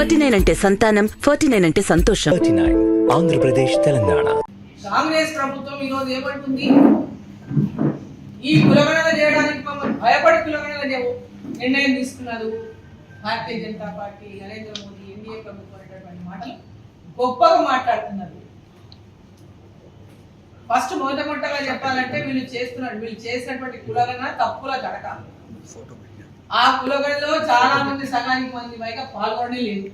39 అంటే సంతానం, 49 అంటే సంతోషం. 39 ఆంధ్రప్రదేశ్ తెలంగాణ. కాంగ్రెస్ ప్రభుత్వం ఈరోజు ఏమంటుంది? ఈ కులగణన చేయడానికి మమ్మల్ని భయపడి కులగణన నిర్ణయం తీసుకున్నారు భారతీయ జనతా పార్టీ, నరేంద్ర మోదీ, ఎన్డీఏ ప్రభుత్వం అనేటువంటి మాటలు గొప్పగా మాట్లాడుతున్నారు. ఫస్ట్ మొట్టగా చెప్పాలంటే వీళ్ళు చేసినటువంటి కులగణన తప్పుల తడక. ఆ కులగణలో చాలా మంది, సగానికి మంది పైగా పాల్గొననే లేదు.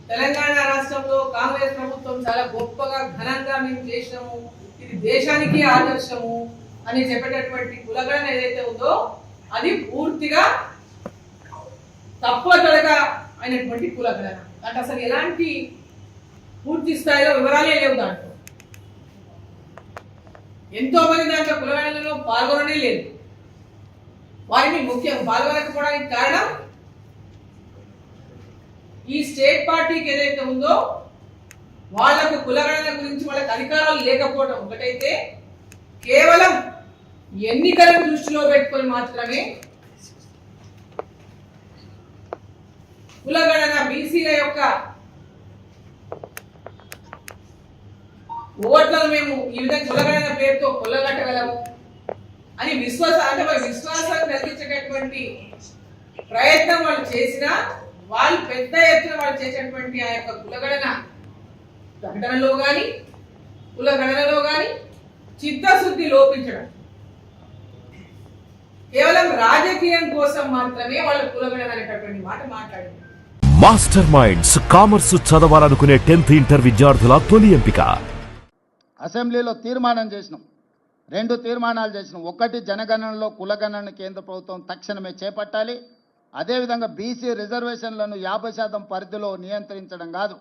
తెలంగాణ రాష్ట్రంలో కాంగ్రెస్ ప్రభుత్వం చాలా గొప్పగా ఘనంగా మేము చేసినాము, ఇది దేశానికి ఆదర్శము అని చెప్పేటటువంటి కులగణన ఏదైతే ఉందో అది పూర్తిగా తక్కువ తొడగా అయినటువంటి కులగణన. అంటే అసలు ఎలాంటి పూర్తి స్థాయిలో వివరాలే లేవు దాంట్లో. ఎంతో మంది దాంట్లో కులగణనలో పాల్గొననే లేదు. వారిని ముఖ్యం పాల్గొనకపోవడానికి కారణం ఈ స్టేట్ పార్టీకి ఏదైతే ఉందో వాళ్లకు కులగణన గురించి వాళ్ళకి అధికారాలు లేకపోవడం ఒకటైతే, కేవలం ఎన్నికలను దృష్టిలో పెట్టుకొని మాత్రమే కులగణన బీసీల యొక్క ఓట్లను మేము ఈ విధంగా కులగణన పేరుతో కొల్లగట్టగలము అని విశ్వాసాన్ని కలిగించేటటువంటి ప్రయత్నం వాళ్ళు చేసినా, వాళ్ళు పెద్ద ఎత్తున వాళ్ళు చేసేటువంటి ఆ యొక్క కులగణన ప్రకటనలో కానీ కులగణనలో కానీ చిత్తశుద్ధి లోపించడం, కేవలం రాజకీయం కోసం మాత్రమే వాళ్ళు కులగణన అనేటటువంటి మాట మాట్లాడింది. మాస్టర్ మైండ్స్ కామర్స్ చదవాలనుకునే 10th ఇంటర్ విద్యార్థుల తొలి ఎంపిక. అసెంబ్లీలో తీర్మానం చేసినాం, 2 తీర్మానాలు చేసినాం. ఒకటి, జనగణనలో కులగణన కేంద్ర ప్రభుత్వం తక్షణమే చేపట్టాలి. అదేవిధంగా బీసీ రిజర్వేషన్లను 50% పరిధిలో నియంత్రించడం కాదు,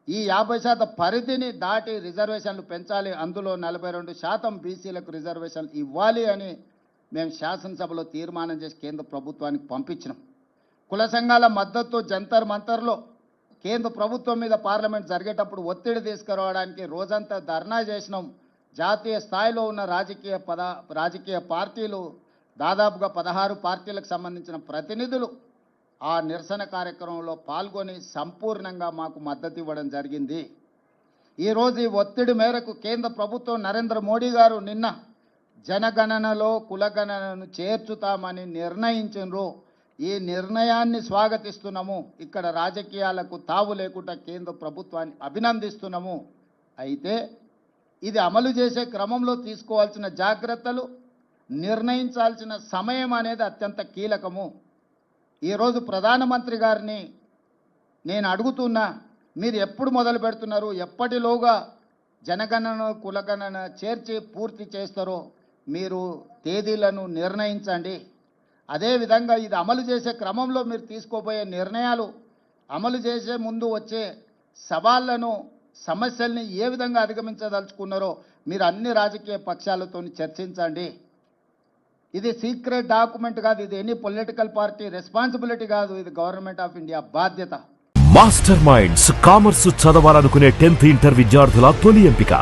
ఈ 50% పరిధిని దాటి రిజర్వేషన్లు పెంచాలి. అందులో 42% బీసీలకు రిజర్వేషన్లు ఇవ్వాలి అని మేము శాసనసభలో తీర్మానం చేసి కేంద్ర ప్రభుత్వానికి పంపించినాం. కుల సంఘాల మద్దతు జంతర్ మంతర్లో కేంద్ర ప్రభుత్వం మీద పార్లమెంట్ జరిగేటప్పుడు ఒత్తిడి తీసుకురావడానికి రోజంతా ధర్నా చేసినాం. జాతీయ స్థాయిలో ఉన్న రాజకీయ పార్టీలు, దాదాపుగా 16 పార్టీలకు సంబంధించిన ప్రతినిధులు ఆ నిరసన కార్యక్రమంలో పాల్గొని సంపూర్ణంగా మాకు మద్దతు ఇవ్వడం జరిగింది. ఈరోజు ఈ ఒత్తిడి మేరకు కేంద్ర ప్రభుత్వం నరేంద్ర మోడీ గారు నిన్న జనగణనలో కులగణనను చేర్చుతామని నిర్ణయించారు. ఈ నిర్ణయాన్ని స్వాగతిస్తున్నాము. ఇక్కడ రాజకీయాలకు తావు లేకుండా కేంద్ర ప్రభుత్వాన్ని అభినందిస్తున్నాము. అయితే ఇది అమలు చేసే క్రమంలో తీసుకోవాల్సిన జాగ్రత్తలు, నిర్ణయించాల్సిన సమయం అనేది అత్యంత కీలకము. ఈరోజు ప్రధానమంత్రి గారిని నేను అడుగుతున్నా, మీరు ఎప్పుడు మొదలు పెడుతున్నారు, ఎప్పటిలోగా జనగణన కులగణన చేర్చి పూర్తి చేస్తారో మీరు తేదీలను నిర్ణయించండి. అదేవిధంగా ఇది అమలు చేసే క్రమంలో మీరు తీసుకోబోయే నిర్ణయాలు, అమలు చేసే ముందు వచ్చే సవాళ్లను, సమస్యల్ని ఏ విధంగా అధిగమించదలుచుకున్నారో మీరు అన్ని రాజకీయ పక్షాలతో చర్చించండి. ఇది సీక్రెట్ డాక్యుమెంట్ కాదు, ఇది ఎనీ పొలిటికల్ పార్టీ రెస్పాన్సిబిలిటీ కాదు, ఇది గవర్నమెంట్ ఆఫ్ ఇండియా బాధ్యత. మాస్టర్ మైండ్స్ కామర్స్ చదవాలనుకునే 10th ఇంటర్ విద్యార్థుల తొలి ఎంపిక.